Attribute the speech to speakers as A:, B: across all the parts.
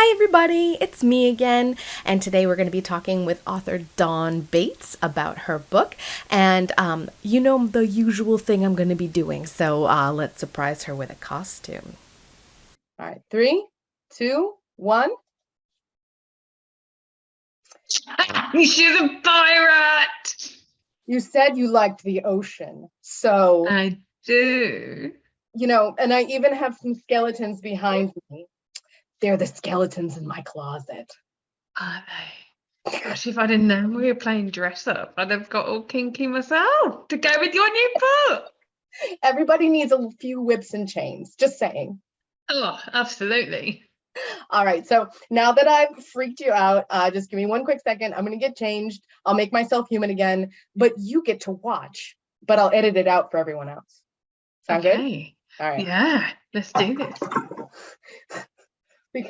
A: Hi, everybody, it's me again, and today we're going to be talking with author Dawn Bates about her book. And you know the usual thing I'm going to be doing, so let's surprise her with a costume.
B: All right, 3, 2, 1.
C: She's a pirate.
B: You said you liked the ocean, so
C: I do.
B: and I even have some skeletons behind me. They're the skeletons in my closet.
C: Are they? Gosh, if I didn't know we were playing dress up, I'd have got all kinky myself to go with your new book.
B: Everybody needs a few whips and chains, just saying.
C: Oh, absolutely.
B: All right, so now that I've freaked you out, just give me one quick second. I'm going to get changed. I'll make myself human again, but you get to watch, but I'll edit it out for everyone else. Sound good? All right.
C: Yeah, let's do this.
B: We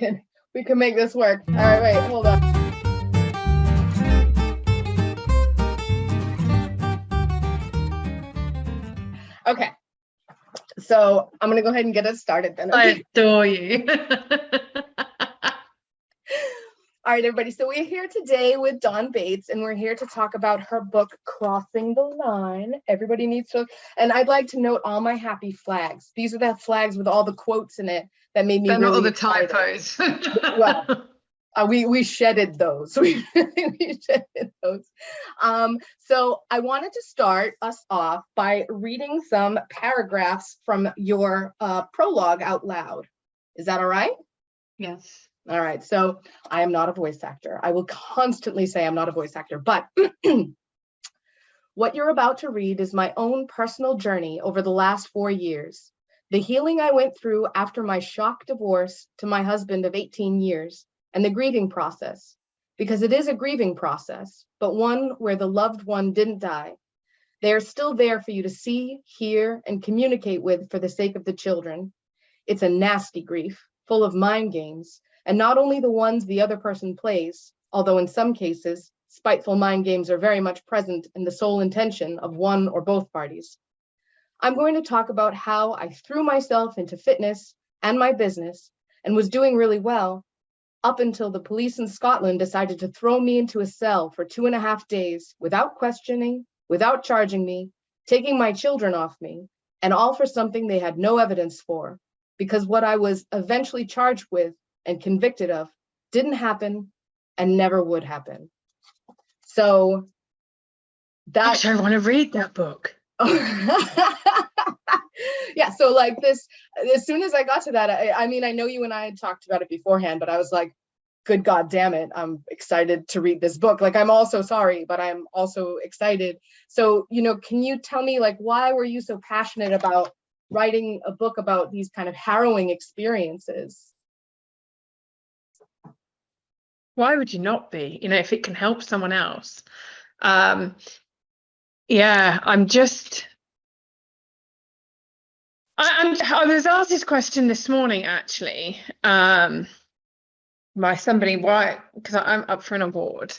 B: can make this work. All right, wait, hold on. Okay, so I'm gonna go ahead and get us started then. Okay?
C: I adore you.
B: All right, everybody. So we're here today with Dawn Bates, and we're here to talk about her book, Crossing the Line. Everybody needs to, and I'd like to note all my happy flags. These are the flags with all the quotes in it that made me
C: They're
B: really
C: not all the
B: excited.
C: typos.
B: Well, we shedded those. We shedded those. So I wanted to start us off by reading some paragraphs from your prologue out loud. Is that all right?
C: Yes.
B: All right. So I am not a voice actor. I will constantly say I'm not a voice actor, but what you're about to read is my own personal journey over the last 4 years. The healing I went through after my shock divorce to my husband of 18 years, and the grieving process, because it is a grieving process, but one where the loved one didn't die. They are still there for you to see, hear, and communicate with for the sake of the children. It's a nasty grief, full of mind games, and not only the ones the other person plays, although in some cases, spiteful mind games are very much present in the sole intention of one or both parties. I'm going to talk about how I threw myself into fitness and my business and was doing really well up until the police in Scotland decided to throw me into a cell for 2.5 days without questioning, without charging me, taking my children off me, and all for something they had no evidence for, because what I was eventually charged with and convicted of didn't happen and never would happen. So
C: Gosh, I want to read that book.
B: Yeah, so like this, as soon as I got to that, I mean, I know you and I had talked about it beforehand, but I was like, good God damn it, I'm excited to read this book. Like, I'm also sorry, but I'm also excited. So, can you tell me, like, why were you so passionate about writing a book about these kind of harrowing experiences?
C: Why would you not be? If it can help someone else. Yeah, I was asked this question this morning, actually, by somebody, why, because I'm up for an award,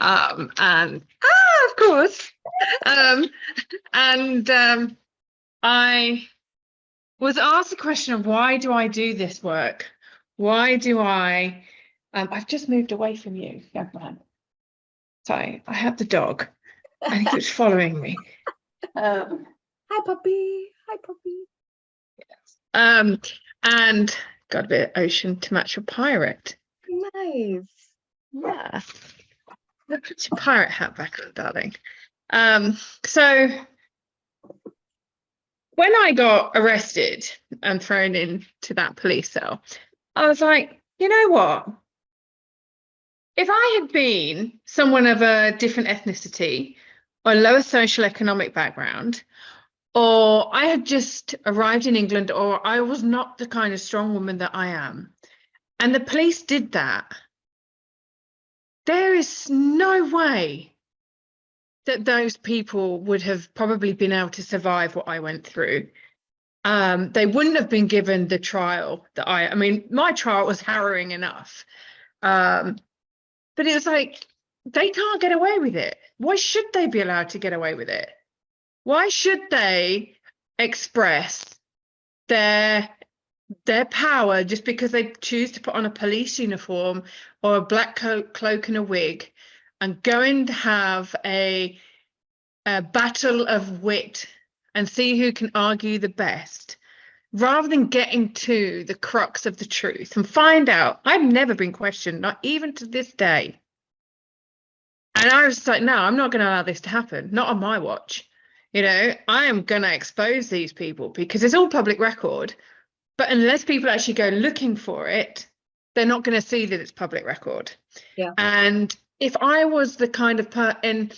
C: and of course, and I was asked the question of why do I do this work? Why do I've just moved away from you, young man. Sorry, I have the dog, and he keeps following me.
B: Hi, puppy. Hi, puppy.
C: And got a bit of ocean to match your pirate.
B: Nice.
C: Yeah. Put your pirate hat back on, darling. So when I got arrested and thrown into that police cell, I was like, you know what? If I had been someone of a different ethnicity or lower social economic background, or I had just arrived in England, or I was not the kind of strong woman that I am, and the police did that, there is no way that those people would have probably been able to survive what I went through. They wouldn't have been given the trial that I mean, my trial was harrowing enough. But it was like, they can't get away with it. Why should they be allowed to get away with it? Why should they express their their power just because they choose to put on a police uniform or a black cloak and a wig and go and have a battle of wit and see who can argue the best, rather than getting to the crux of the truth and find out. I've never been questioned, not even to this day. And I was like, no, I'm not going to allow this to happen. Not on my watch. I am going to expose these people because it's all public record. But unless people actually go looking for it, they're not going to see that it's public record.
B: Yeah.
C: And if I was the kind of and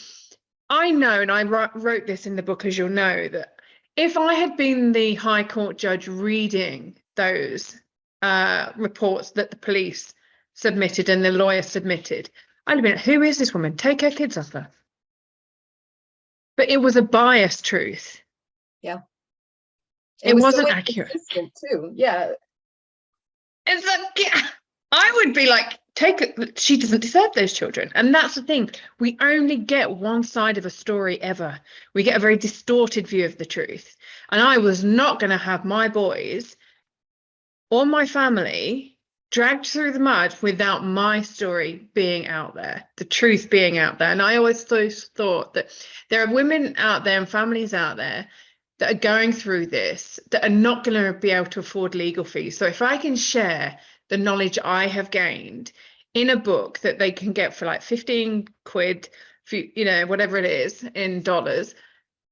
C: I know, and I wrote this in the book, as you'll know, that if I had been the High Court judge reading those reports that the police submitted and the lawyer submitted, I'd have been, who is this woman? Take her kids off her. But it was a biased truth.
B: Yeah.
C: It
B: was
C: wasn't
B: so
C: accurate.
B: Inconsistent too. Yeah.
C: It's like, yeah, I would be like, she doesn't deserve those children. And that's the thing. We only get one side of a story ever. We get a very distorted view of the truth. And I was not going to have my boys or my family dragged through the mud without my story being out there, the truth being out there. And I always thought that there are women out there and families out there that are going through this that are not going to be able to afford legal fees. So if I can share the knowledge I have gained in a book that they can get for like 15 quid, whatever it is in dollars,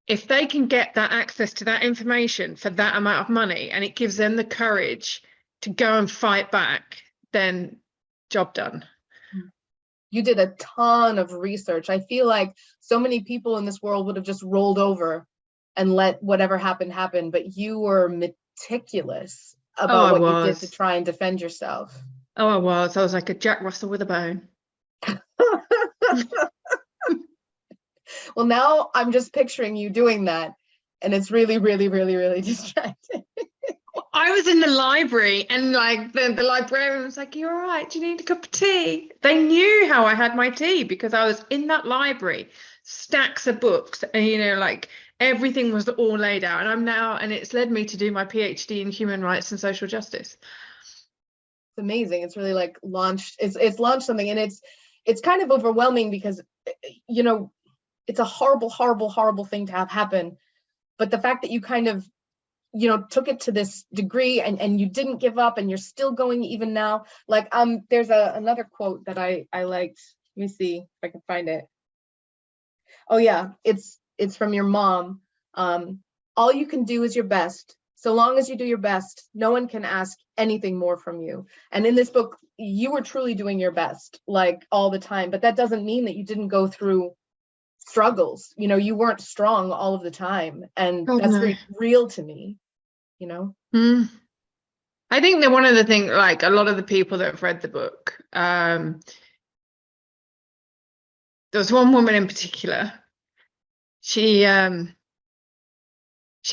C: if they can get that access to that information for that amount of money, and it gives them the courage to go and fight back, then job done.
B: You did a ton of research. I feel like so many people in this world would have just rolled over and let whatever happened happen, but you were meticulous about what you did to try and defend yourself.
C: Oh, I was like a Jack Russell with a bone.
B: Well, now I'm just picturing you doing that, and it's really, really, really, really distracting.
C: I was in the library, and like the librarian was like, "You're all right, do you need a cup of tea?" They knew how I had my tea because I was in that library, stacks of books, and like everything was all laid out. And it's led me to do my PhD in human rights and social justice.
B: It's amazing. It's really like launched, it's launched something, and it's kind of overwhelming because it's a horrible, horrible, horrible thing to have happen. But the fact that you kind of, took it to this degree and you didn't give up and you're still going even now. Like, there's another quote that I liked. Let me see if I can find it. Oh yeah, it's from your mom. All you can do is your best. So long as you do your best, no one can ask anything more from you. And in this book, you were truly doing your best, like all the time. But that doesn't mean that you didn't go through struggles. You weren't strong all of the time. And that's very real to me,
C: I think that one of the things, like a lot of the people that have read the book, there was one woman in particular. She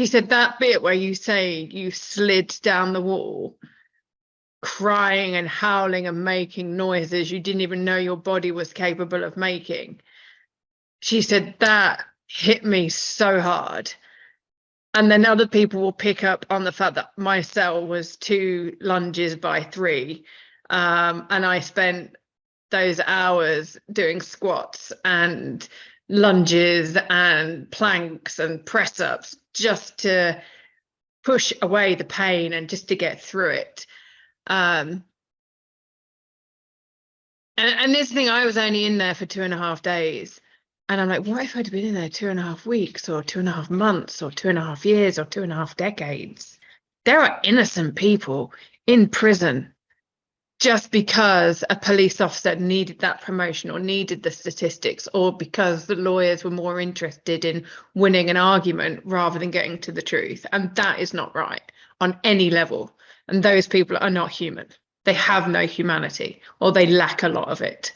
C: said that bit where you say you slid down the wall, crying and howling and making noises you didn't even know your body was capable of making. She said that hit me so hard. And then other people will pick up on the fact that my cell was 2 lunges by 3. And I spent those hours doing squats and lunges and planks and press ups just to push away the pain and just to get through it. And this thing, I was only in there for 2.5 days. And I'm like, what if I'd been in there 2.5 weeks or 2.5 months or 2.5 years or 2.5 decades? There are innocent people in prison just because a police officer needed that promotion or needed the statistics, or because the lawyers were more interested in winning an argument rather than getting to the truth. And that is not right on any level. And those people are not human. They have no humanity, or they lack a lot of it.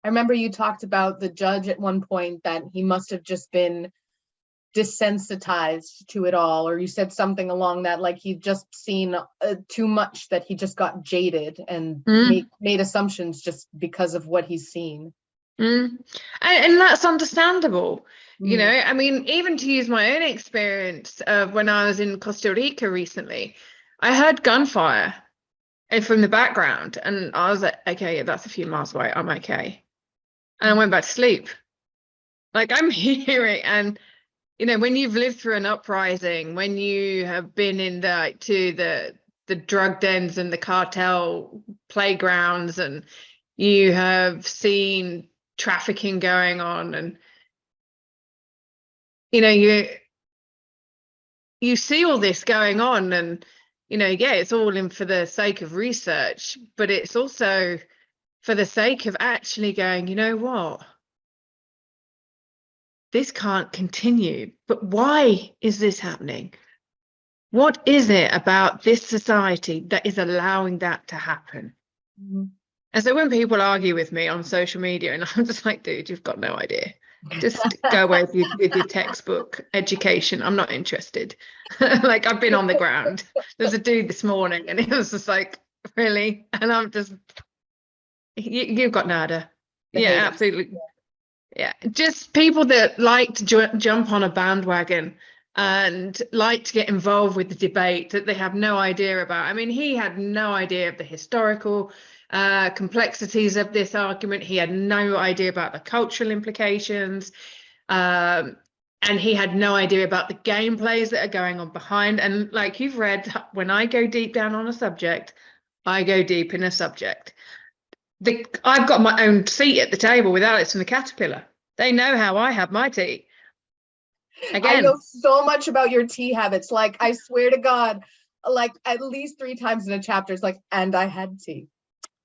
B: I remember you talked about the judge at one point, that he must have just been desensitized to it all, or you said something along that, like he'd just seen too much, that he just got jaded and made assumptions just because of what he's seen.
C: And that's understandable. I mean, even to use my own experience of when I was in Costa Rica recently, I heard gunfire from the background, and I was like, okay, that's a few miles away. I'm okay. And I went back to sleep. Like, I'm hearing, and when you've lived through an uprising, when you have been in the drug dens and the cartel playgrounds, and you have seen trafficking going on, and you see all this going on, and yeah, it's all in for the sake of research, but it's also for the sake of actually going, you know what, this can't continue. But why is this happening? What is it about this society that is allowing that to happen?
B: Mm-hmm.
C: And so when people argue with me on social media, and I'm just like, dude, you've got no idea. Just go away with your textbook education. I'm not interested. Like, I've been on the ground. There's a dude this morning, and he was just like, really? And I'm just, you've got nada. Yeah, absolutely. Yeah, just people that like to jump on a bandwagon and like to get involved with the debate that they have no idea about. I mean, he had no idea of the historical complexities of this argument. He had no idea about the cultural implications. And he had no idea about the gameplays that are going on behind. And like you've read, when I go deep down on a subject, I go deep in a subject. I've got my own seat at the table with Alex and the Caterpillar. They know how I have my tea. Again,
B: I know so much about your tea habits. Like, I swear to God, like at least 3 times in a chapter, it's like, and I had tea,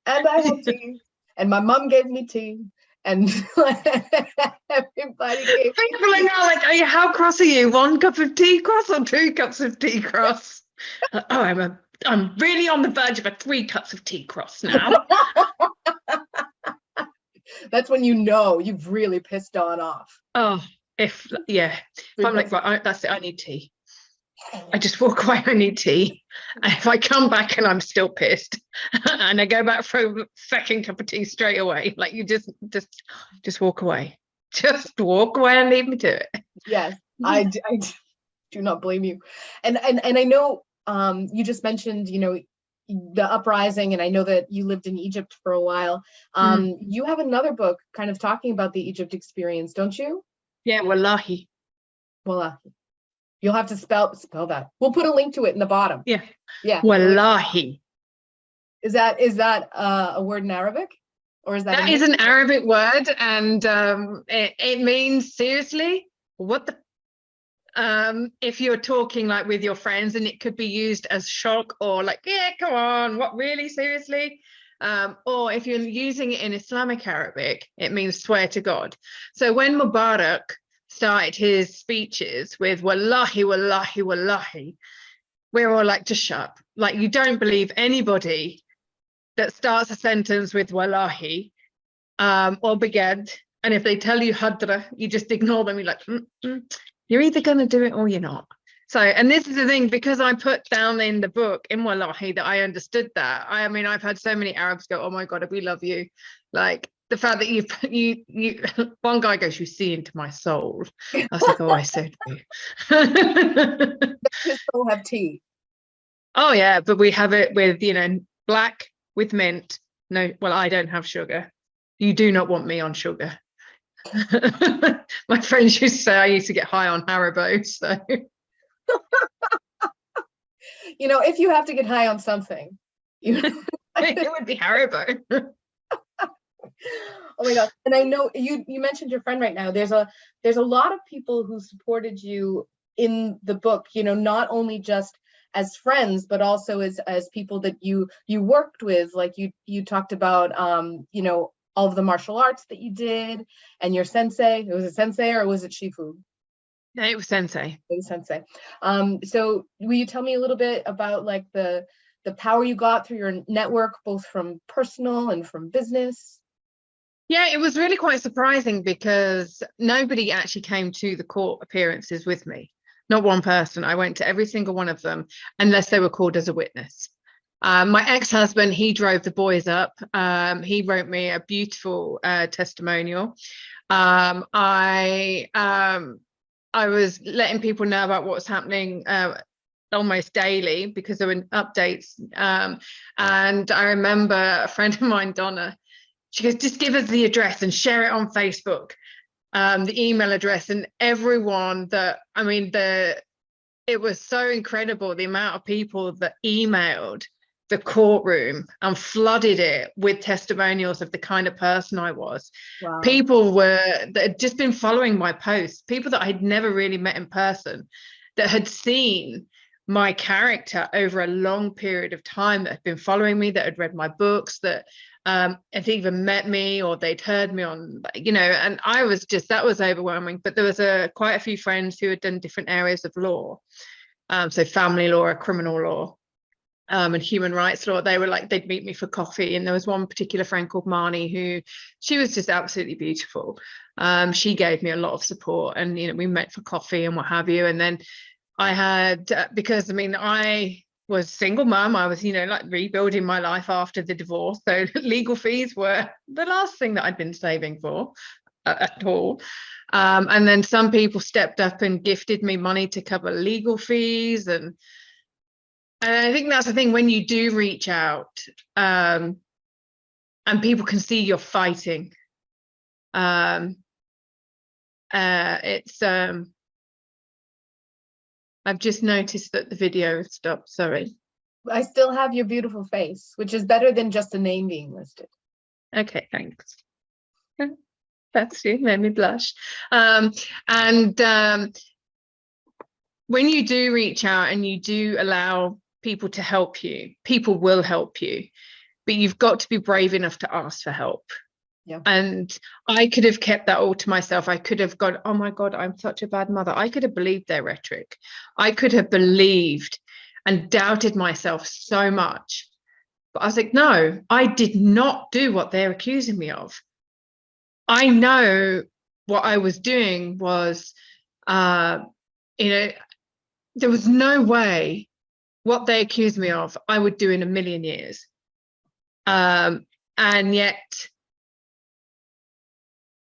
B: and I had tea, and my mom gave me tea, and everybody gave me
C: people are now like, how cross are you? 1 cup of tea cross or 2 cups of tea cross? I'm really on the verge of a 3 cups of tea cross now.
B: That's when you've really pissed Dawn off.
C: Oh, if I'm like, right, that's it, I need tea. I just walk away, I need tea. And if I come back and I'm still pissed and I go back for a second cup of tea straight away, like, you just walk away. Just walk away and leave me to it.
B: Yes, I do not blame you. And I know you just mentioned, the uprising, and I know that you lived in Egypt for a while. You have another book kind of talking about the Egypt experience, don't you?
C: Yeah, wallahi.
B: Wallahi. You'll have to spell that. We'll put a link to it in the bottom.
C: Yeah.
B: Yeah.
C: Wallahi.
B: Is that a word in Arabic? Or is
C: that is an Arabic word, and it means seriously, what the if you're talking like with your friends, and it could be used as shock or like, yeah, come on, what, really, seriously? Or if you're using it in Islamic Arabic, it means swear to God. So when Mubarak started his speeches with wallahi, wallahi, wallahi, we're all like, just shut up. Like, you don't believe anybody that starts a sentence with wallahi or begad, and if they tell you hadra, you just ignore them. You're like, you're either going to do it or you're not. So, and this is the thing, because I put down in the book in wallahi that I understood that. I mean, I've had so many Arabs go, oh my God, we love you. Like, the fact that you one guy goes, you see into my soul. I was like, oh, I so do.
B: You still have tea.
C: Oh yeah, but we have it with, black with mint. No, well, I don't have sugar. You do not want me on sugar. My friends used to say I used to get high on Haribo, so
B: if you have to get high on something,
C: it would be Haribo.
B: Oh my God. And I know you mentioned your friend right now. There's a lot of people who supported you in the book, not only just as friends, but also as people that you worked with. Like, you talked about all of the martial arts that you did, and your sensei. Was it sensei or was it shifu?
C: No, it was sensei.
B: It was sensei. So will you tell me a little bit about like the power you got through your network, both from personal and from business?
C: Yeah, it was really quite surprising, because nobody actually came to the court appearances with me. Not one person. I went to every single one of them, unless they were called as a witness. My ex-husband, he drove the boys up. He wrote me a beautiful testimonial. I was letting people know about what's happening almost daily because there were updates. And I remember a friend of mine, Donna, she goes, just give us the address and share it on Facebook, the email address. And everyone that, I mean, it was so incredible, the amount of people that emailed the courtroom and flooded it with testimonials of the kind of person I was.
B: Wow.
C: People that had just been following my posts, people that I'd never really met in person, that had seen my character over a long period of time, that had been following me, that had read my books, that had even met me, or they'd heard me on, and I was just, that was overwhelming. But there was quite a few friends who had done different areas of law, so family law, criminal law, and human rights law. They were like, they'd meet me for coffee. And there was one particular friend called Marnie, who, she was just absolutely beautiful. She gave me a lot of support, and we met for coffee and what have you. And then I had, because I was single mum, I was like rebuilding my life after the divorce, so legal fees were the last thing that I'd been saving for at all. And then some people stepped up and gifted me money to cover legal fees, and I think that's the thing, when you do reach out, and people can see you're fighting, it's I've just noticed that the video has stopped. Sorry.
B: I still have your beautiful face, which is better than just a name being listed.
C: Okay, thanks. That's you, made me blush. When you do reach out and you do allow people to help you, people will help you, but you've got to be brave enough to ask for help.
B: Yeah.
C: And I could have kept that all to myself. I could have gone, oh my God, I'm such a bad mother. I could have believed their rhetoric. I could have believed and doubted myself so much. But I was like, no, I did not do what they're accusing me of. I know what I was doing was, there was no way what they accused me of I would do in a million years. And yet,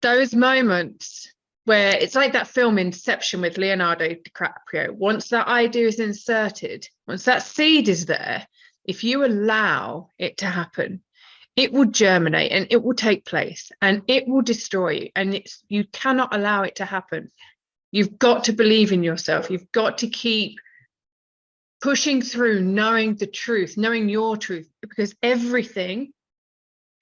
C: those moments where it's like that film Inception with Leonardo DiCaprio, once that idea is inserted, once that seed is there, if you allow it to happen, it will germinate and it will take place and it will destroy you. And you cannot allow it to happen. You've got to believe in yourself. You've got to keep pushing through, knowing the truth, knowing your truth, because everything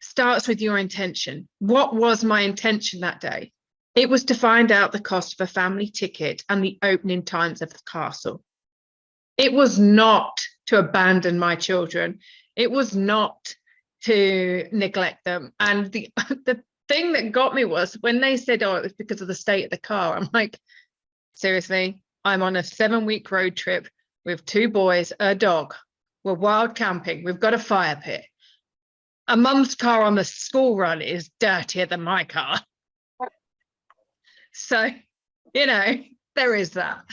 C: starts with your intention. What was my intention that day? It was to find out the cost of a family ticket and the opening times of the castle. It was not to abandon my children. It was not to neglect them. And the thing that got me was when they said, oh, it was because of the state of the car. I'm like, seriously, I'm on a 7-week road trip with 2 boys, a dog. We're wild camping. We've got a fire pit. A mum's car on the school run is dirtier than my car. So, there is that.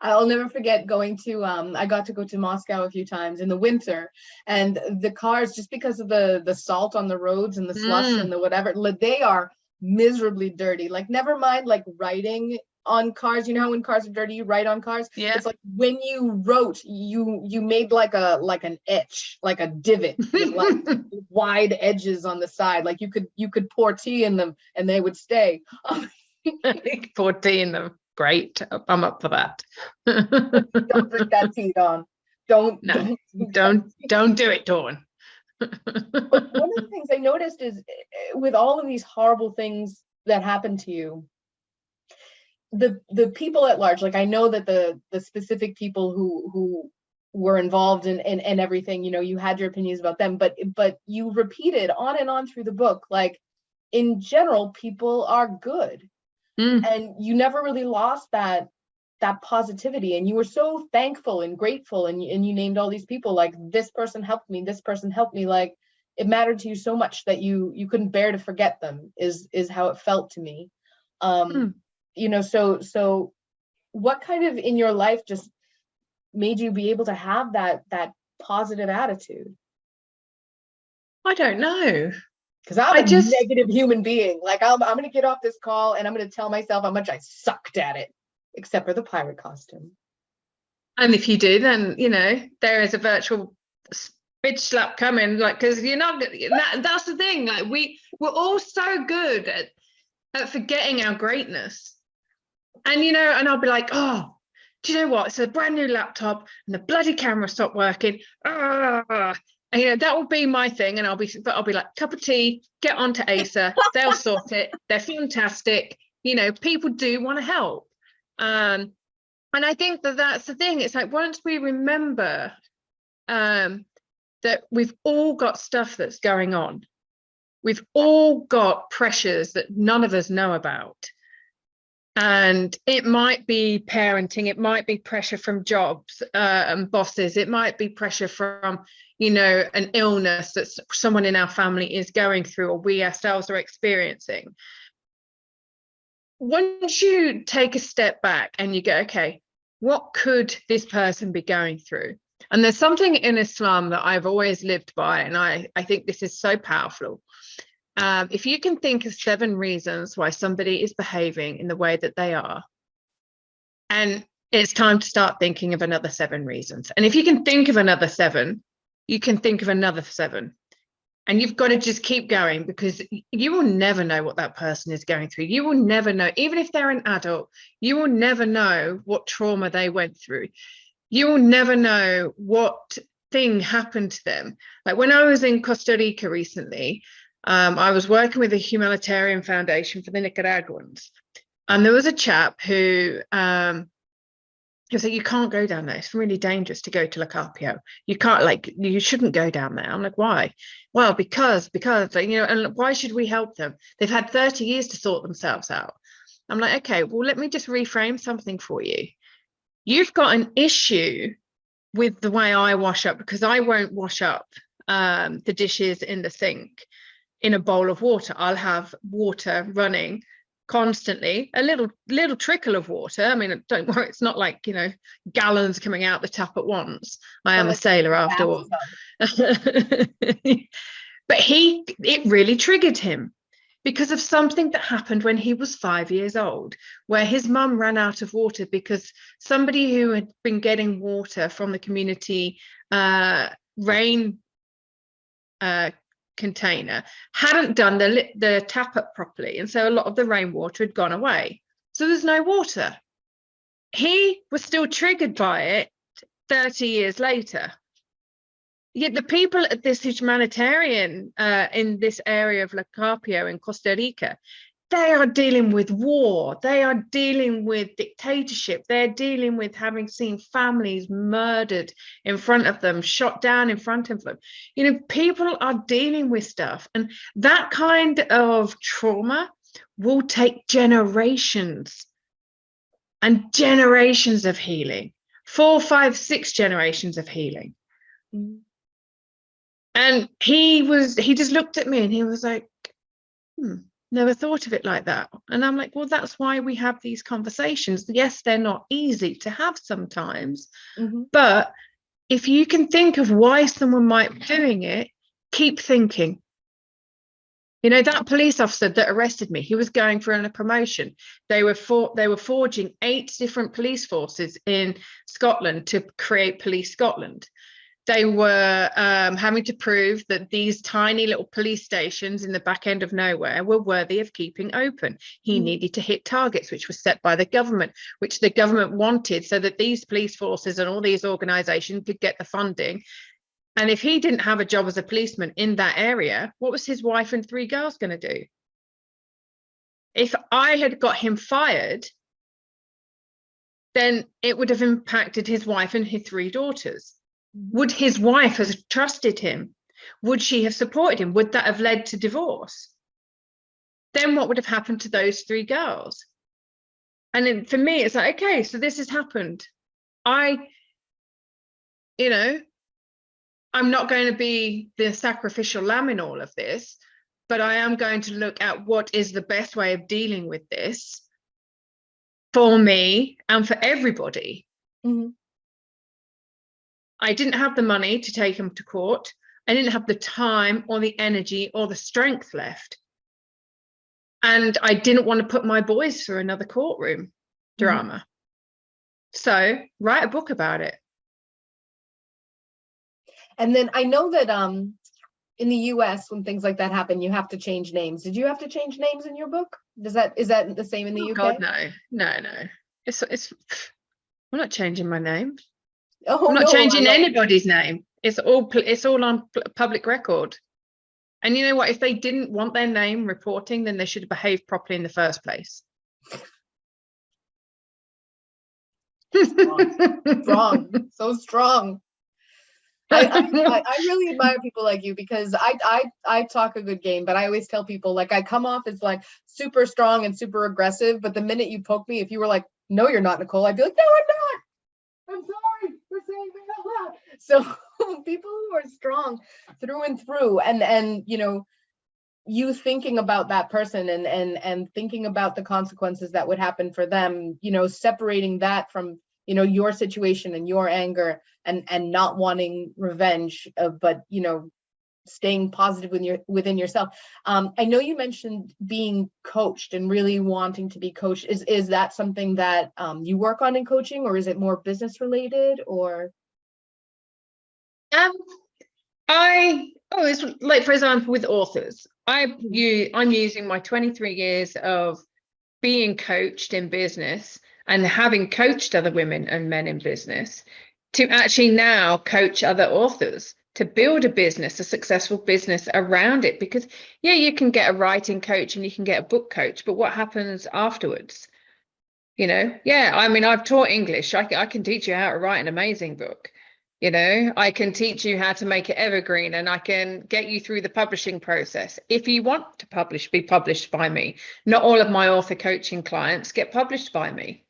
B: I'll never forget going to, I got to go to Moscow a few times in the winter, and the cars, just because of the salt on the roads and the slush and the whatever, they are miserably dirty. Like, never mind like writing on cars. You know how when cars are dirty, you write on cars?
C: Yeah.
B: It's like when you wrote, you made like an etch, like a divot with like wide edges on the side. Like you could pour tea in them and they would stay.
C: Pour tea in them. Great. I'm up for that.
B: Don't drink that tea, Dawn. Don't
C: do it, Dawn.
B: But one of the things I noticed is, with all of these horrible things that happen to you, the people at large, like I know that the specific people who were involved in everything, you had your opinions about them, but you repeated on and on through the book, like, in general, people are good. And you never really lost that positivity, and you were so thankful and grateful, and you named all these people, like, this person helped me, this person helped me. Like, it mattered to you so much that you couldn't bear to forget them, is how it felt to me. So what kind of in your life just made you be able to have that positive attitude?
C: I don't know.
B: Because I'm a negative human being. Like, I'm going to get off this call and I'm going to tell myself how much I sucked at it, except for the pirate costume.
C: And if you do, then, you know, there is a virtual bitch slap coming, like, because you're not, that's the thing. Like, we're all so good at forgetting our greatness. And, you know, and I'll be like, oh, do you know what? It's a brand new laptop and the bloody camera stopped working. And, you know, that will be my thing. And I'll be like, cup of tea, get on to Acer. They'll sort it. They're fantastic. You know, people do want to help. And I think that that's the thing. It's like, once we remember that we've all got stuff that's going on, we've all got pressures that none of us know about. And it might be parenting, it might be pressure from jobs and bosses, it might be pressure from, you know, an illness that someone in our family is going through or we ourselves are experiencing. Once you take a step back and you go, okay, what could this person be going through? And there's something in Islam that I've always lived by, and I think this is so powerful. If you can think of 7 reasons why somebody is behaving in the way that they are, and it's time to start thinking of another 7 reasons. And if you can think of another 7, you can think of another 7. And you've got to just keep going, because you will never know what that person is going through. You will never know, even if they're an adult, you will never know what trauma they went through. You will never know what thing happened to them. Like when I was in Costa Rica recently, I was working with a humanitarian foundation for the Nicaraguans, and there was a chap who he was like, you can't go down there. It's really dangerous to go to La Carpio. You can't, like, you shouldn't go down there. I'm like, why? Well, because, like, you know, and why should we help them? They've had 30 years to sort themselves out. I'm like, okay, well, let me just reframe something for you. You've got an issue with the way I wash up, because I won't wash up the dishes in the sink in a bowl of water. I'll have water running constantly, a little trickle of water. I mean, don't worry, it's not like, you know, gallons coming out the tap at once. I am a sailor after all. But it really triggered him because of something that happened when he was 5 years old, where his mum ran out of water because somebody who had been getting water from the community rain container hadn't done the tap up properly, and so a lot of the rainwater had gone away, so there's no water. He was still triggered by it 30 years later. Yet the people at this humanitarian in this area of La Carpio in Costa Rica, they are dealing with war, they are dealing with dictatorship, they're dealing with having seen families murdered in front of them, shot down in front of them. You know, people are dealing with stuff, and that kind of trauma will take generations and generations of healing, 4, 5, 6 generations of healing. And he just looked at me and he was like, never thought of it like that. And I'm like, well, that's why we have these conversations. Yes, they're not easy to have sometimes, but if you can think of why someone might be doing it, keep thinking. You know, that police officer that arrested me, he was going for a promotion. They were forging 8 different police forces in Scotland to create Police Scotland. They were having to prove that these tiny little police stations in the back end of nowhere were worthy of keeping open. He needed to hit targets, which was set by the government, which the government wanted so that these police forces and all these organisations could get the funding. And if he didn't have a job as a policeman in that area, what was his wife and 3 girls going to do? If I had got him fired, then it would have impacted his wife and his 3 daughters. Would his wife have trusted him? Would she have supported him? Would that have led to divorce? Then what would have happened to those 3 girls? And then for me, it's like, okay, so this has happened. I'm not going to be the sacrificial lamb in all of this, but I am going to look at what is the best way of dealing with this for me and for everybody. I didn't have the money to take him to court. I didn't have the time or the energy or the strength left. And I didn't want to put my boys through another courtroom drama. so, write a book about it.
B: And then I know that in the US, when things like that happen, you have to change names. Did you have to change names in your book? Is that the same in the
C: Oh
B: UK?
C: God, no. It's I'm not changing my name.
B: Oh
C: I'm not
B: no,
C: changing anybody's name. It's all on public record. And you know what? If they didn't want their name reporting, then they should have behaved properly in the first place.
B: strong, so strong. I really admire people like you, because I talk a good game, but I always tell people, like, I come off as like super strong and super aggressive, but the minute you poke me, if you were like, no, you're not, Nicole, I'd be like, no, I'm not. I'm sorry for saying that out loud. So people who are strong through and through, and you know, you thinking about that person and thinking about the consequences that would happen for them, you know, separating that from, you know, your situation and your anger, and not wanting revenge, but you know, staying positive within yourself. I know you mentioned being coached and really wanting to be coached. Is that something that you work on in coaching, or is it more business related, or?
C: Um, it's like, for example, with authors, I'm using my 23 years of being coached in business and having coached other women and men in business to actually now coach other authors to build a business, a successful business around it. Because yeah, you can get a writing coach and you can get a book coach, but what happens afterwards? You know, yeah, I mean, I've taught English. I can teach you how to write an amazing book. You know, I can teach you how to make it evergreen, and I can get you through the publishing process. If you want to be published by me. Not all of my author coaching clients get published by me.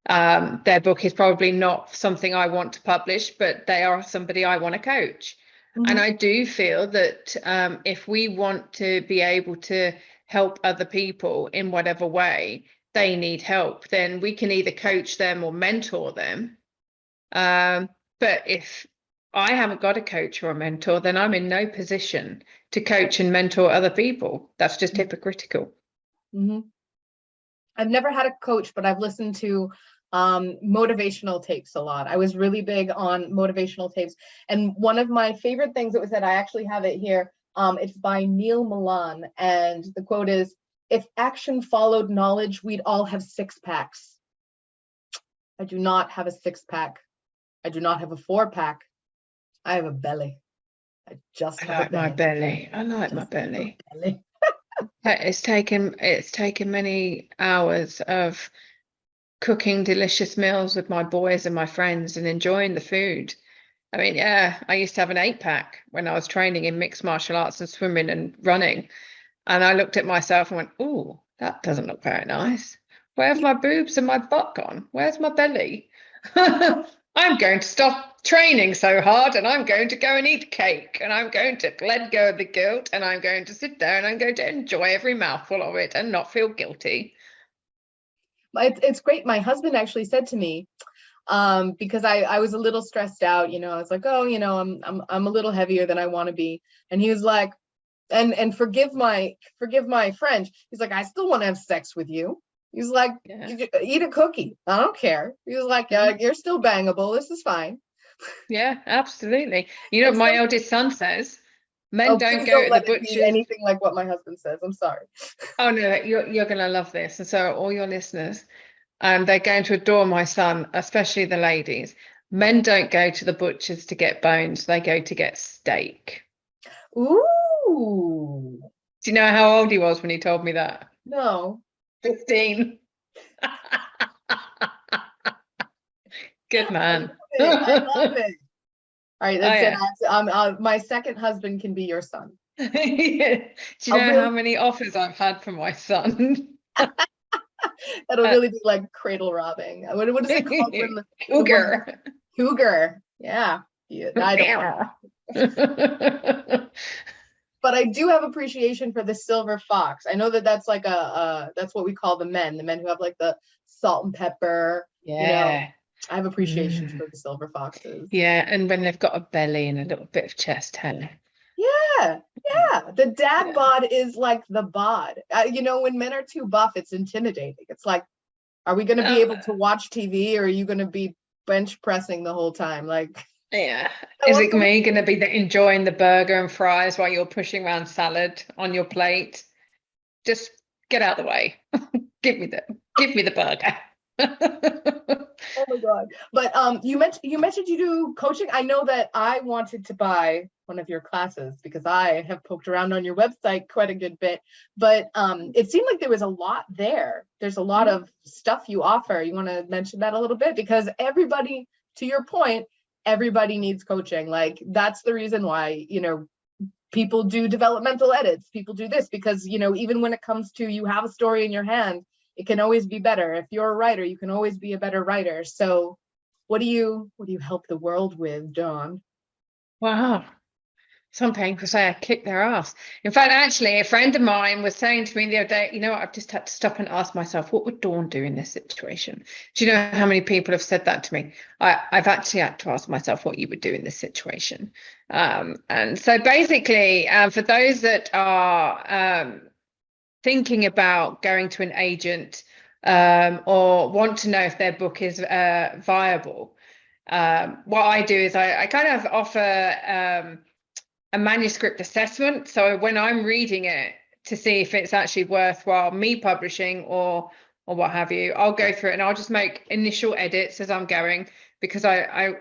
C: Their book is probably not something I want to publish, but they are somebody I want to coach.
B: Mm-hmm.
C: And I do feel that if we want to be able to help other people in whatever way they need help, then we can either coach them or mentor them. But if I haven't got a coach or a mentor, then I'm in no position to coach and mentor other people. That's just hypocritical.
B: Mm-hmm. I've never had a coach, but I've listened to motivational tapes a lot. I was really big on motivational tapes. And one of my favorite things that was said, I actually have it here. It's by Neil Milan. And the quote is, if action followed knowledge, we'd all have six packs. I do not have a six pack. I do not have a four pack. I have a belly. I just have
C: like
B: a belly.
C: my belly. I like my belly.
B: belly.
C: It's taken many hours of cooking delicious meals with my boys and my friends and enjoying the food. I mean, yeah, I used to have an 8-pack when I was training in mixed martial arts and swimming and running. And I looked at myself and went, oh, that doesn't look very nice. Where have my boobs and my butt gone? Where's my belly? I'm going to stop training so hard, and I'm going to go and eat cake, and I'm going to let go of the guilt, and I'm going to sit there and I'm going to enjoy every mouthful of it and not feel guilty.
B: It's great. My husband actually said to me, because I was a little stressed out, you know, I was like, oh, you know, I'm a little heavier than I want to be. And he was like, and forgive my French. He's like, I still want to have sex with you. He's like, yeah. Eat a cookie. I don't care. He was like, you're still bangable. This is fine.
C: Yeah, absolutely. You know, my eldest son says, men don't go to the butcher's.
B: Anything like what my husband says. I'm sorry.
C: Oh no, you're going to love this, and so are all your listeners. They're going to adore my son, especially the ladies. Men don't go to the butcher's to get bones; they go to get steak.
B: Ooh.
C: Do you know how old he was when he told me that?
B: No.
C: 15. Good man.
B: I love it. All right, that's it. My second husband can be your son.
C: Do you know how many offers I've had for my son?
B: That'll really be like cradle robbing. What is it called?
C: Cougar.
B: Cougar. Yeah. I don't. But I do have appreciation for the silver fox. I know that that's like that's what we call the men who have like the salt and pepper.
C: Yeah.
B: You know, I have appreciation for the silver foxes.
C: Yeah, and when they've got a belly and a little bit of chest hair.
B: Yeah. The dad bod is like the bod. You know, when men are too buff, it's intimidating. It's like, Are we going to be able to watch TV, or are you going to be bench pressing the whole time? Like,
C: Yeah.
B: I
C: Is
B: want
C: it me going to be enjoying the burger and fries while you're pushing around salad on your plate? Just get out of the way. Give me the burger.
B: Oh my God. But you mentioned you do coaching. I know that I wanted to buy one of your classes because I have poked around on your website quite a good bit. But it seemed like there was a lot there. There's a lot of stuff you offer. You want to mention that a little bit? Because everybody, to your point, everybody needs coaching. Like, that's the reason why, people do developmental edits, people do this, because even when it comes to, you have a story in your hand, it can always be better. If you're a writer, you can always be a better writer. So what do you help the world with, Dawn?
C: Wow. Some people say I kick their ass. In fact, actually, a friend of mine was saying to me the other day, you know what, I've just had to stop and ask myself, what would Dawn do in this situation? Do you know how many people have said that to me? I've actually had to ask myself what you would do in this situation. And so basically, for those that are thinking about going to an agent or want to know if their book is viable, what I do is I kind of offer a manuscript assessment. So when I'm reading it to see if it's actually worthwhile me publishing or what have you, I'll go through it and I'll just make initial edits as I'm going, because I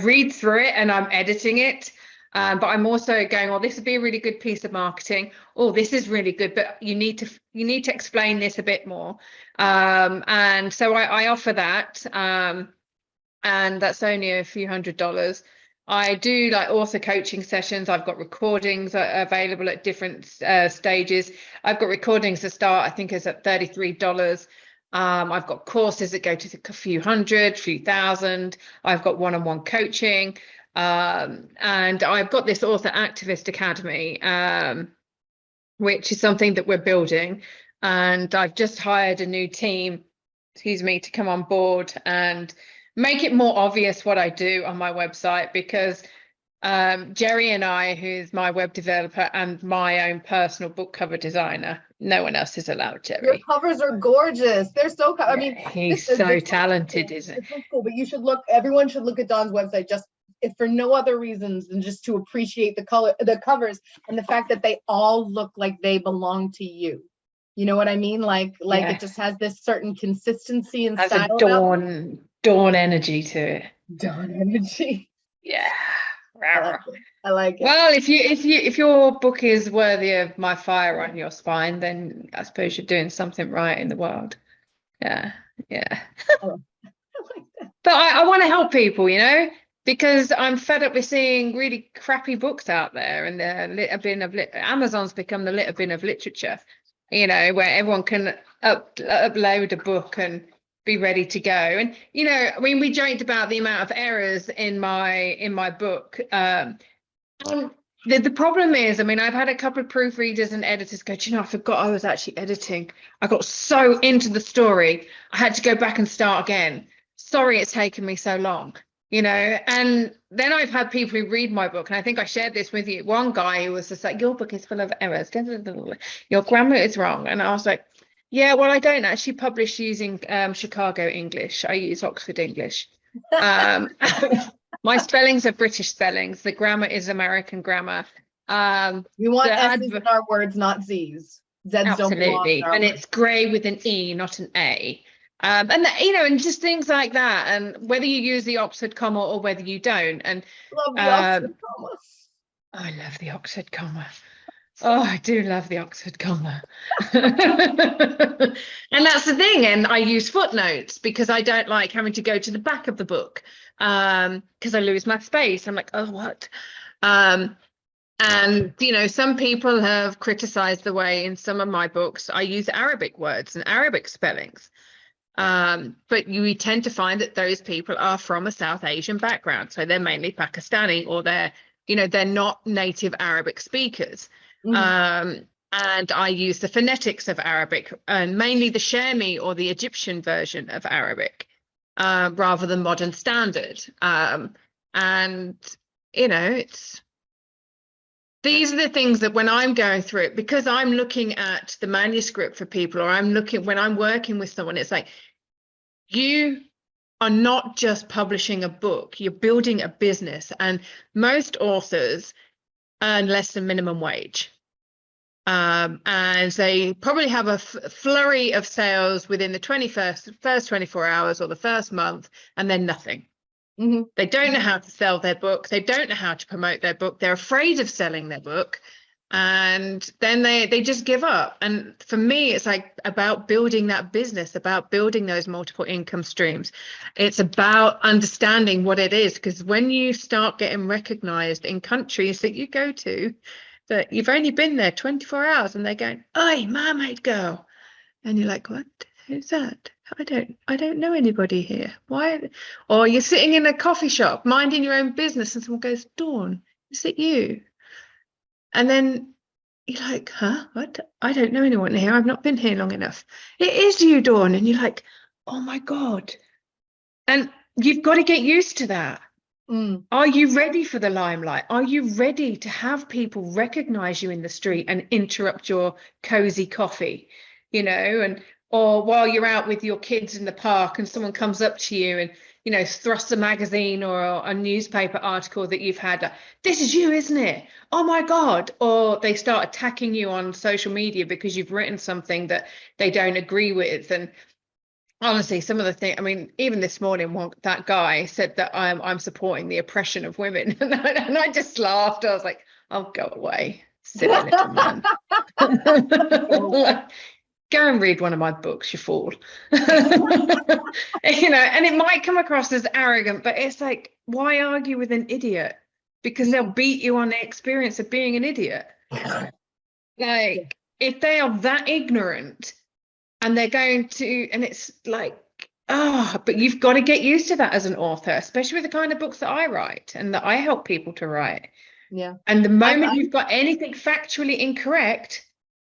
C: read through it and I'm editing it. But I'm also going, oh, this would be a really good piece of marketing. Oh, this is really good, but you need to explain this a bit more. And so I offer that. And that's only a few $100s. I do like author coaching sessions. I've got recordings available at different stages. I've got recordings that start, I think, is at $33. I've got courses that go to a few hundred, few thousand. I've got one-on-one coaching. And I've got this Author Activist Academy, which is something that we're building. And I've just hired a new team, to come on board and make it more obvious what I do on my website, because Jerry and I, who's my web developer and my own personal book cover designer, no one else is allowed, Jerry.
B: Your covers are gorgeous. They're so, I mean,
C: he's so talented, isn't
B: it? It's cool, but everyone should look at Dawn's website just if for no other reasons than just to appreciate the covers and the fact that they all look like they belong to you. You know what I mean? Like it just has this certain consistency and
C: has
B: style.
C: A dawn energy to it.
B: Dawn energy.
C: Yeah.
B: I like it.
C: Well, if your book is worthy of my fire on your spine, then I suppose you're doing something right in the world. Yeah. But I want to help people, because I'm fed up with seeing really crappy books out there, and the litter bin of Amazon's become the litter bin of literature, where everyone can upload a book and be ready to go. And I mean, we joked about the amount of errors in my book. The problem is, I mean, I've had a couple of proofreaders and editors go, I forgot I was actually editing. I got so into the story, I had to go back and start again. Sorry, it's taken me so long, and then I've had people who read my book, and I think I shared this with you. One guy who was just like, your book is full of errors. Your grammar is wrong. And I was like, yeah, well, I don't actually publish using Chicago English. I use Oxford English. My spellings are British spellings. The grammar is American grammar.
B: We want S's in our words, not Z's. Z's
C: absolutely. And it's grey with an E, not an A. And just things like that. And whether you use the Oxford comma or whether you don't. And
B: love the Oxford comma.
C: I love the Oxford comma. Oh, I do love the Oxford comma. And that's the thing. And I use footnotes because I don't like having to go to the back of the book because I lose my space. I'm like, oh, what? And, some people have criticized the way in some of my books I use Arabic words and Arabic spellings. But you tend to find that those people are from a South Asian background. So they're mainly Pakistani, or they're not native Arabic speakers. Mm-hmm. And I use the phonetics of Arabic, and mainly the Shami or the Egyptian version of Arabic, rather than modern standard. These are the things that when I'm going through it, because I'm looking at the manuscript for people, or when I'm working with someone, it's like, you are not just publishing a book, you're building a business, and most authors earn less than minimum wage. And they probably have a flurry of sales within the first 24 hours or the first month, and then nothing.
B: Mm-hmm.
C: They don't know how to sell their book. They don't know how to promote their book. They're afraid of selling their book. And then they just give up. And for me, it's like about building that business, about building those multiple income streams. It's about understanding what it is, because when you start getting recognized in countries that you go to, that you've only been there 24 hours and they're going, "Oi, mermaid girl." And you're like, "What? Who's that? I don't know anybody here. Why?" Or you're sitting in a coffee shop minding your own business and someone goes, "Dawn, is it you?" And then you're like, "Huh? What? I don't know anyone here. I've not been here long enough." "It is you, Dawn." And you're like, "Oh my God." And you've got to get used to that. Are you ready for the limelight? Are you ready to have people recognize you in the street and interrupt your cozy coffee, and or while you're out with your kids in the park and someone comes up to you and, thrusts a magazine or a newspaper article that you've had, "This is you, isn't it? Oh my God." Or they start attacking you on social media because you've written something that they don't agree with. And honestly, some of the things, I mean, even this morning, that guy said that I'm supporting the oppression of women. And I just laughed. I was like, "Oh, go away, silly little man." Like, go and read one of my books, you fool. And it might come across as arrogant, but it's like, why argue with an idiot? Because they'll beat you on the experience of being an idiot. Like, if they are that ignorant, and they're going to, and it's like, but you've got to get used to that as an author, especially with the kind of books that I write and that I help people to write.
B: Yeah.
C: And the moment you've got anything factually incorrect,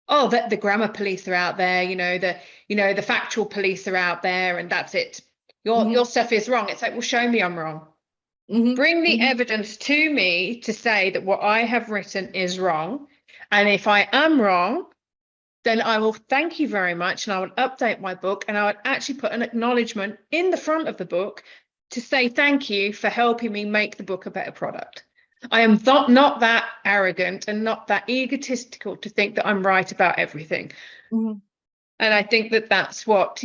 C: that the grammar police are out there, the factual police are out there, and that's it. Your stuff is wrong. It's like, well, show me I'm wrong. Bring the evidence to me to say that what I have written is wrong. And if I am wrong, then I will thank you very much, and I would update my book, and I would actually put an acknowledgement in the front of the book to say thank you for helping me make the book a better product. I am not that arrogant and not that egotistical to think that I'm right about everything. And I think that that's what,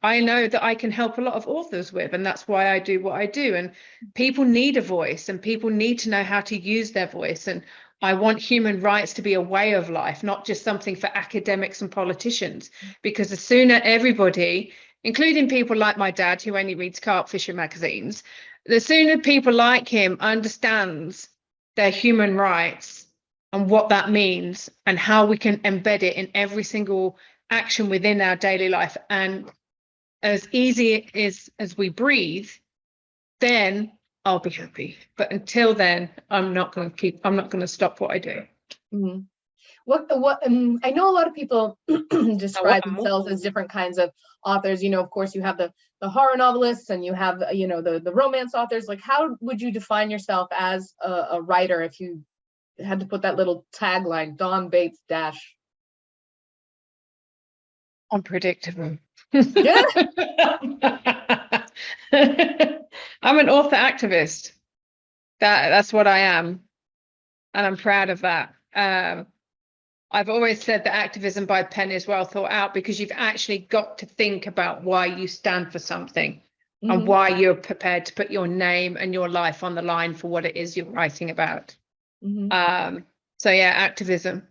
C: I know that I can help a lot of authors with, and that's why I do what I do. And people need a voice, and people need to know how to use their voice. And I want human rights to be a way of life, not just something for academics and politicians, because the sooner everybody, including people like my dad, who only reads carp fisher magazines, the sooner people like him understands their human rights and what that means and how we can embed it in every single action within our daily life, and as easy as we breathe, then I'll be happy. But until then, I'm not going to stop what I do.
B: What I know a lot of people describe themselves as different kinds of authors. Of course, you have the horror novelists, and you have the romance authors. Like, how would you define yourself as a writer if you had to put that little tagline, Dawn Bates dash?
C: Unpredictable.
B: Yeah.
C: I'm an author activist. That's what I am, and I'm proud of that. I've always said that activism by pen is well thought out, because you've actually got to think about why you stand for something and why you're prepared to put your name and your life on the line for what it is you're writing about. So yeah, activism.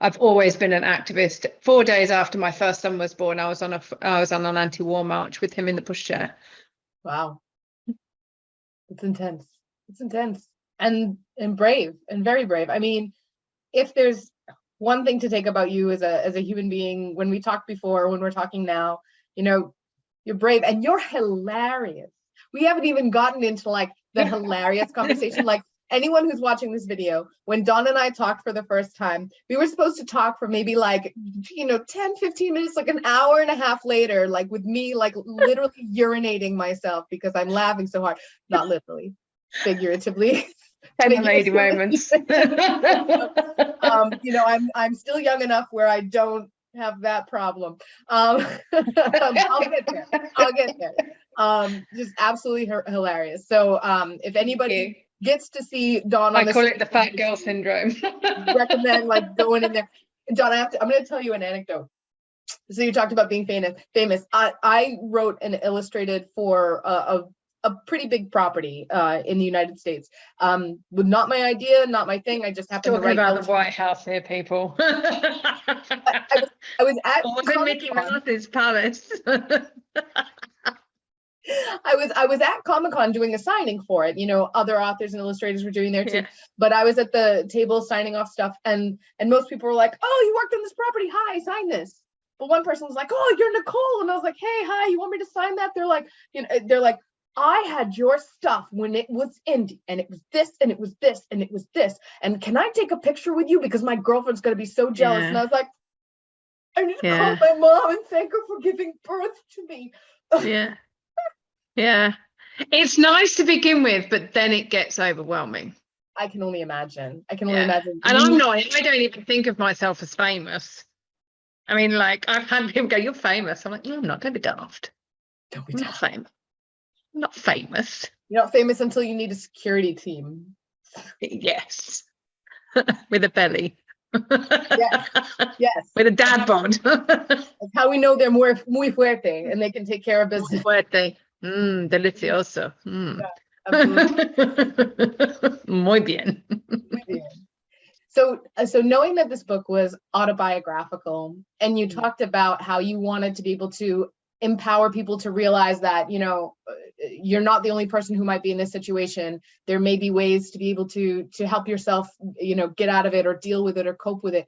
C: I've always been an activist. 4 days after my first son was born, I was on an anti-war march with him in the pushchair.
B: Wow. It's intense. It's intense and brave, and very brave. I mean, if there's one thing to take about you as a human being, when we talked before, when we're talking now, you're brave and you're hilarious. We haven't even gotten into like the hilarious conversation. Like, anyone who's watching this video, when Dawn and I talked for the first time, we were supposed to talk for maybe like, 10, 15 minutes, like an hour and a half later, like with me, like literally urinating myself because I'm laughing so hard. Not literally, figuratively.
C: Lady moments.
B: I'm still young enough where I don't have that problem. I'll get there. I'll get there. Just absolutely hilarious. So if anybody gets to see Dawn on
C: I call it the fat girl syndrome.
B: recommend like going in there. Dawn, I'm going to tell you an anecdote. So you talked about being famous. I wrote and illustrated for a pretty big property in the United States. With not my idea, not my thing. I just happened to write
C: about the White House here, people.
B: I was at
C: in Mickey Mouse's palace.
B: I was at Comic-Con doing a signing for it. You know, other authors and illustrators were doing there too.
C: Yeah.
B: But I was at the table signing off stuff, and most people were like, "Oh, you worked on this property. Hi, sign this." But one person was like, "Oh, you're Nicole," and I was like, "Hey, hi, you want me to sign that?" They're like, they're like, "I had your stuff when it was indie, and it was this, and it was this, and it was this. And can I take a picture with you because my girlfriend's gonna be so jealous?" And I was like, "I need to call my mom and thank her for giving birth to me."
C: Yeah. Yeah. It's nice to begin with, but then it gets overwhelming.
B: I can only imagine. I imagine.
C: And I don't even think of myself as famous. I mean, like, I've had people go, "You're famous." I'm like, "No, I'm not. Don't be daft.
B: Don't be
C: I'm not famous. I'm not famous."
B: You're not famous until you need a security team.
C: Yes. With a belly.
B: Yes.
C: With a dad bod.
B: That's how we know they're muy fuerte and they can take care of business.
C: Muy fuerte. Delicioso.
B: Yeah,
C: Muy bien.
B: muy bien. So knowing that this book was autobiographical, and you talked about how you wanted to be able to empower people to realize that, you're not the only person who might be in this situation. There may be ways to be able to help yourself, get out of it or deal with it or cope with it.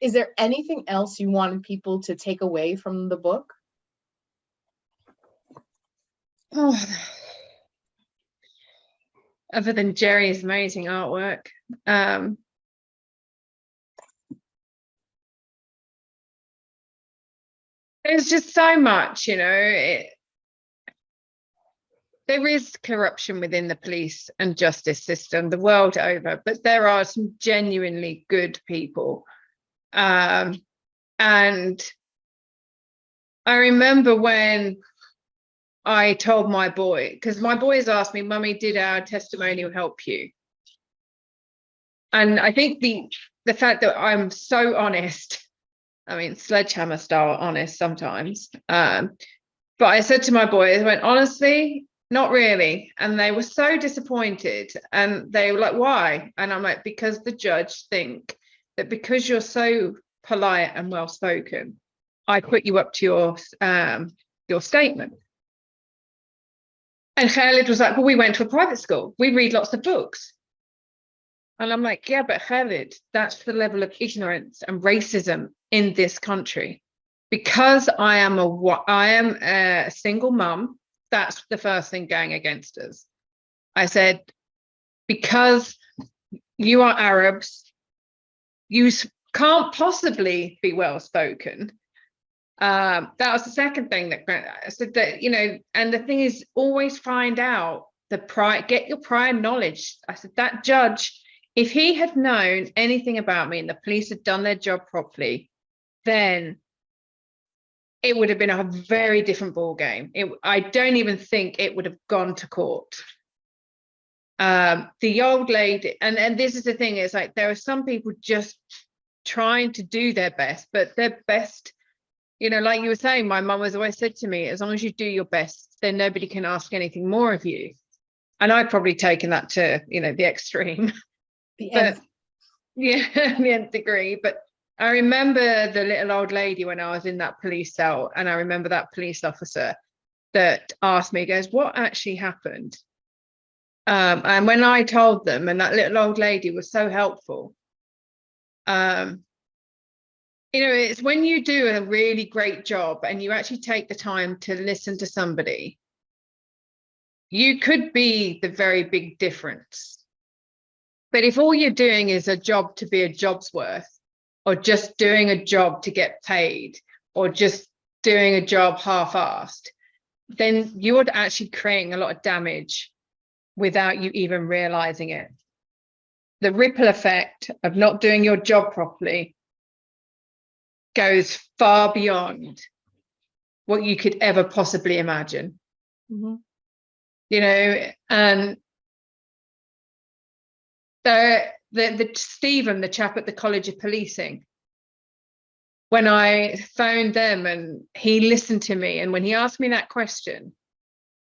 B: Is there anything else you wanted people to take away from the book?
C: Other than Jerry's amazing artwork. There's just so much, there is corruption within the police and justice system the world over, but there are some genuinely good people. And I remember when I told my boy, because my boys asked me, "Mummy, did our testimonial help you?" And I think the fact that I'm so honest, I mean, sledgehammer style honest sometimes. But I said to my boys, I went, "Honestly, not really." And they were so disappointed. And they were like, "Why?" And I'm like, "Because the judge think that because you're so polite and well-spoken, I put you up to your statement." And Khalid was like, "Well, we went to a private school. We read lots of books." And I'm like, "Yeah, but Khalid, that's the level of ignorance and racism in this country. Because I am a single mum, that's the first thing going against us." I said, "Because you are Arabs, you can't possibly be well-spoken." That was the second thing that I said, that, and the thing is, always find out get your prior knowledge. I said, that judge, if he had known anything about me and the police had done their job properly, then it would have been a very different ball game. I don't even think it would have gone to court. The old lady, and this is the thing, is like, there are some people just trying to do their best, but their best, like you were saying, my mum has always said to me, as long as you do your best, then nobody can ask anything more of you. And I've probably taken that to, the extreme. The nth degree. But I remember the little old lady when I was in that police cell, and I remember that police officer that asked me, goes, "What actually happened?" And when I told them, and that little old lady was so helpful. It's when you do a really great job and you actually take the time to listen to somebody, you could be the very big difference. But if all you're doing is a job to be a job's worth, or just doing a job to get paid, or just doing a job half-assed, then you're actually creating a lot of damage without you even realizing it. The ripple effect of not doing your job properly goes far beyond what you could ever possibly imagine.
B: Mm-hmm.
C: You know, and the Stephen, the chap at the College of Policing, when I phoned them and he listened to me, and when he asked me that question,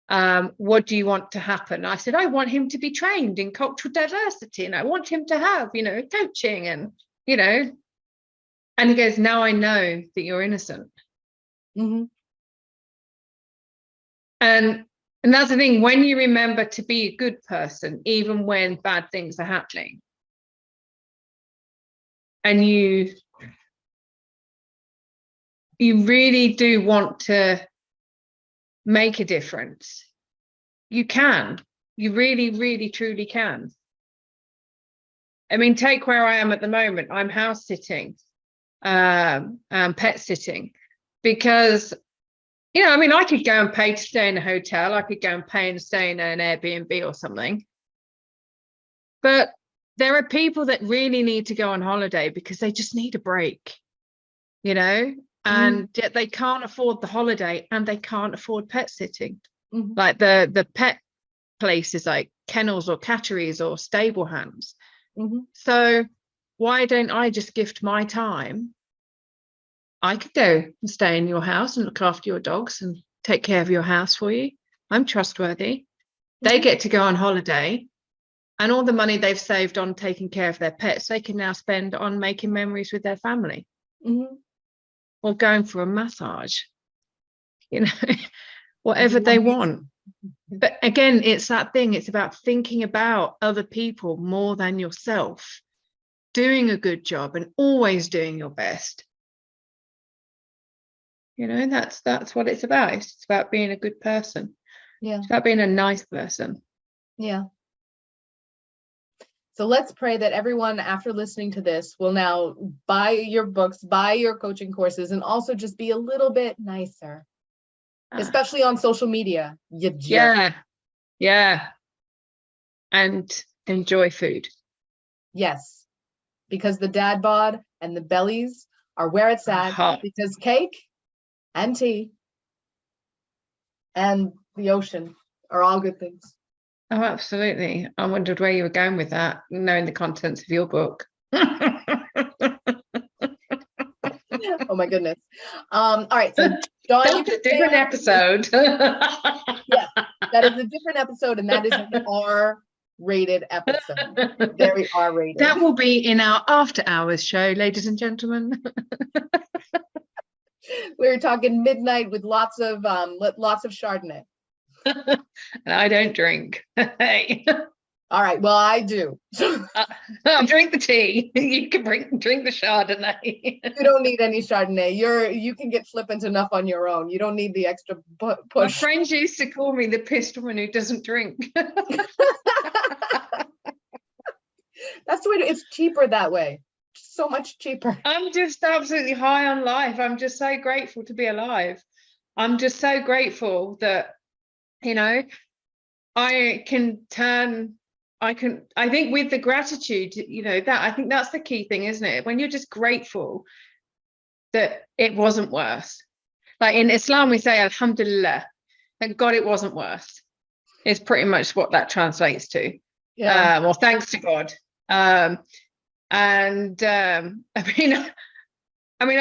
C: what do you want to happen? I said, I want him to be trained in cultural diversity, and I want him to have, coaching, and, and he goes, now I know that you're innocent.
B: Mm-hmm.
C: And that's the thing, when you remember to be a good person, even when bad things are happening, and you really do want to make a difference, you can. You really, really, truly can. I mean, take where I am at the moment. I'm house sitting, pet sitting, because, I could go and pay to stay in a hotel. I could go and pay and stay in an Airbnb or something. But there are people that really need to go on holiday because they just need a break, and yet they can't afford the holiday and they can't afford pet sitting.
B: Mm-hmm.
C: Like the pet places like kennels or catteries or stable hands.
B: Mm-hmm.
C: So why don't I just gift my time? I could go and stay in your house and look after your dogs and take care of your house for you. I'm trustworthy. Mm-hmm. They get to go on holiday, and all the money they've saved on taking care of their pets, they can now spend on making memories with their family.
B: Mm-hmm.
C: Or going for a massage, whatever they want. But again, it's that thing. It's about thinking about other people more than yourself, doing a good job and always doing your best. That's what it's about. It's about being a good person.
B: Yeah.
C: It's about being a nice person.
B: Yeah. So let's pray that everyone, after listening to this, will now buy your books, buy your coaching courses, and also just be a little bit nicer, especially on social media. You jerk.
C: Yeah. And enjoy food.
B: Yes, because the dad bod and the bellies are where it's at. Because cake and tea and the ocean are all good things.
C: Oh, absolutely. I wondered where you were going with that, knowing the contents of your book.
B: Oh my goodness. All right, so Dawn,
C: that's a different episode.
B: Yeah, that is a different episode, and that is an R-rated episode. Very R-rated.
C: That will be in our after hours show, ladies and gentlemen.
B: We're talking midnight with lots of Chardonnay.
C: And I don't drink. Hey.
B: All right, well, I do.
C: I'll drink the tea. You can drink the Chardonnay.
B: You don't need any Chardonnay. You can get flippant enough on your own. You don't need the extra push.
C: My friends used to call me the pissed woman who doesn't drink.
B: That's the way it's cheaper that way. So much cheaper.
C: I'm just absolutely high on life. I'm just so grateful to be alive. I'm just so grateful that, I think with the gratitude, that I think that's the key thing, isn't it? When you're just grateful that it wasn't worse. Like in Islam, we say, Alhamdulillah, thank God it wasn't worse. It's pretty much what that translates to.
B: Yeah.
C: Well, thanks to God. I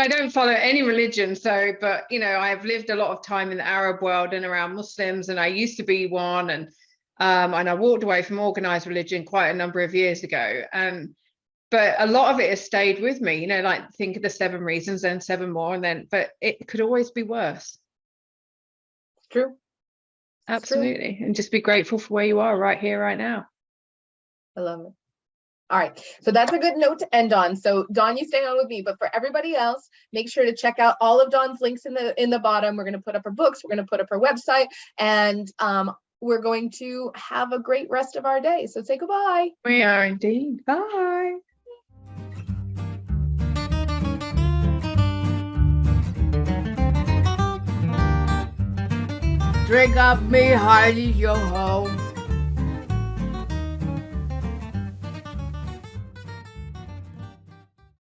C: don't follow any religion, but I've lived a lot of time in the Arab world and around Muslims, and I used to be one, and I walked away from organized religion quite a number of years ago, but a lot of it has stayed with me, like think of the 7 reasons, then 7 more, but it could always be worse.
B: It's true.
C: Absolutely. And just be grateful for where you are right here, right now.
B: I love it. All right, so that's a good note to end on. So Dawn, you stay on with me, but for everybody else, make sure to check out all of Dawn's links in the bottom. We're going to put up her books, we're going to put up her website, and we're going to have a great rest of our day. So say goodbye.
C: We are indeed. Bye.
A: Drink up me hearty, yo ho.